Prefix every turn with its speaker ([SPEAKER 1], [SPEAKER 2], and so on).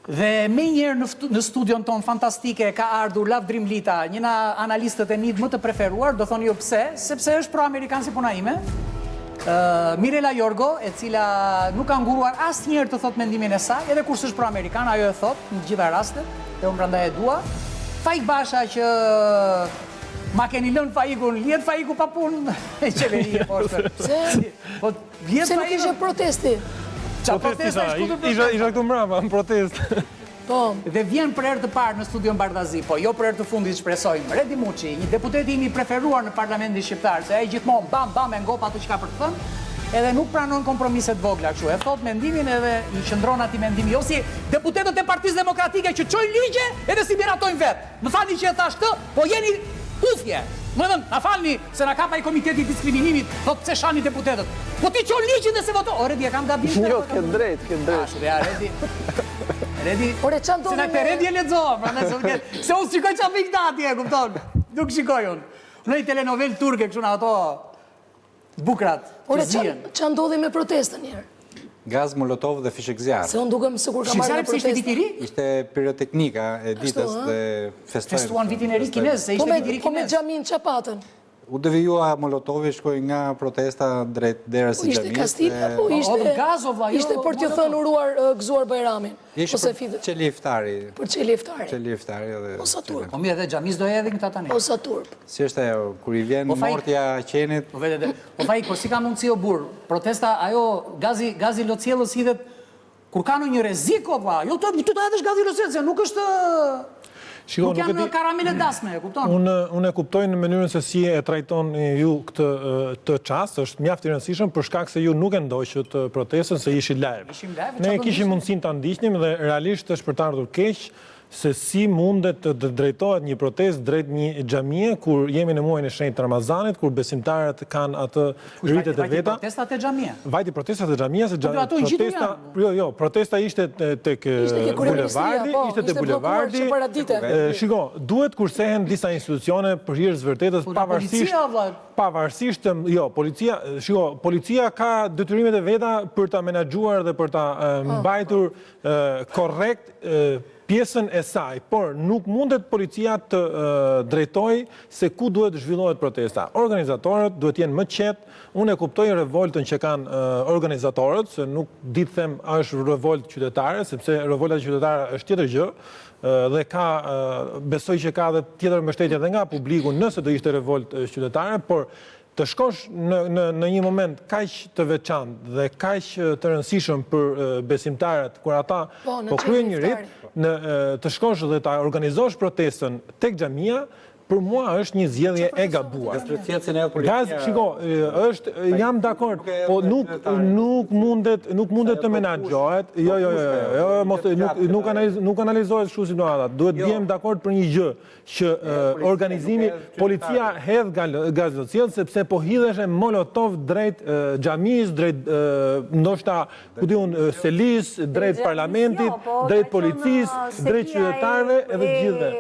[SPEAKER 1] Dhe me njërë në studion tonë fantastike ka ardhur Lav Drimlita, njëna analistët e MID më të preferuar, do thoni ju pse, sepse është pro-amerikan si puna ime. Mirela Jorgo, e cila nuk ka nguruar asë njerë të thot mendimin e saj, edhe kur s'është pro-amerikan, ajo e thot, në gjitha rastet, dhe unë prandaj e dua. Faik Basha që ma keni lënë Faikun, lijet Faiku pa punë e qeverie, po është.
[SPEAKER 2] Se nuk ishe protesti?
[SPEAKER 3] Isha këtu mbrapa, në protest.
[SPEAKER 1] Dhe vjen për herë të parë në studion Bardazi, po jo për herë të fundit shpresojmë. Redi Muçi, një deputet imi preferuar në Parlamentin Shqiptar, se ai gjithmonë bam e ngop atë që ka për të thënë, edhe nuk pranon kompromiset vogla kështu. E thot mendimin edhe i qëndron atij mendimi. Jo si deputetët e Partisë Demokratike që çojnë ligje edhe si miratojnë vetë. Më falni që e thash këtë, po jeni ufje. Më dhëmë, na falni se na kapa i komiteti diskriminimit, thot pse shani deputetët. Po ti qon ligjin dhe se voto. O, Redi, e kam gabim.
[SPEAKER 3] Jo, ke drejt.
[SPEAKER 1] Redi,
[SPEAKER 2] Ore, që ndodhe
[SPEAKER 1] me... Se Redi e lexohem, se unë shikoj qa pikta atje, kupton? Nuk shikoj unë. Në i telenovel turke, kështu në ato bukrat,
[SPEAKER 2] Ore,
[SPEAKER 1] që zien.
[SPEAKER 2] që ndodhe me protestën njerë?
[SPEAKER 4] Gaz molotov dhe fishek zjarë.
[SPEAKER 2] Se unë dukem sikur ka marrë në protestë.
[SPEAKER 1] Ishte viti i ri?
[SPEAKER 4] Ishte pyroteknika e ditës dhe
[SPEAKER 1] festuan vitin e ri kinez, se ishte viti i ri
[SPEAKER 2] Po me
[SPEAKER 1] kinez.
[SPEAKER 2] xhamin që patën?
[SPEAKER 4] U devijua molotovi, shkoj nga protesta drejt derës së
[SPEAKER 2] Ishte
[SPEAKER 4] xhamisë.
[SPEAKER 2] Kastilja, po ishte për t'ju thënë uruar gëzuar Bajramin.
[SPEAKER 4] Ishte për qeli iftari.
[SPEAKER 2] Për qeli iftari.
[SPEAKER 4] Qeli iftari edhe...
[SPEAKER 2] O sa turp.
[SPEAKER 1] Po mirë, edhe xhamis do edhin këta tani.
[SPEAKER 2] O sa turp.
[SPEAKER 4] Si është ajo, kur i vjen mortja qenit...
[SPEAKER 1] Po Faik, po si ka mundësi o burë? Protesta, ajo, gazi locjellës hidhet, kur ka në një reziko, pa, jo të edhesh gazi locjellës, nuk është... Nuk janë karamele dasme, e kupton?
[SPEAKER 3] Unë e kuptoj në mënyrën se si e trajton ju këtë qast, është mjaft i rëndësishëm për shkak se ju nuk e ndoqët protestën se ishi live. Ne kishim mundësin të ndiqnim dhe realisht është për të ardhur keq se si mundet të drejtohet një protest drejt një xhamie kur jemi në muajin e shenjtë të Ramazanit, kur besimtarët kanë atë rritet e veta.
[SPEAKER 1] Vajti protestat e xhamia.
[SPEAKER 3] Vajti protestat e xhamia se protesta, protesta ishte tek bulevardi, Shiko, duhet kursehen disa institucione për hir të vërtetës pavarësisht, jo, policia ka detyrimet e veta për ta menaxhuar dhe për ta mbajtur korrekt pjesën e saj, por nuk mundet policia të drejtoj se ku duhet zhvillohet protesta. Organizatorët duhet jenë më qetë. Unë e kuptoj revoltën që kanë organizatorët, se nuk di të them është revoltë qytetare, sepse revolta qytetare është tjetër gjë, dhe besoj që ka dhe tjetër mbështetje edhe nga publiku nëse do ishte revoltë qytetare, por të shkosh në një moment kaq të veçantë dhe kaq të rëndësishëm për besimtarët, kur ata po kryen një rit, të shkosh dhe ta organizosh protestën tek xhamia, për mua është një zgjedhje e gabuar. Shiko, jam dakord, po nuk mundet të menaxhohet. Nuk analizohet kështu situatat. Duhet bjem dakord për një gjë që organizimi policia hedh gaz locjell sepse po hidheshe molotov drejt xhamis, drejt ndoshta ku diun selis, drejt parlamentit, drejt policisë, drejt qytetarëve edhe të gjithëve.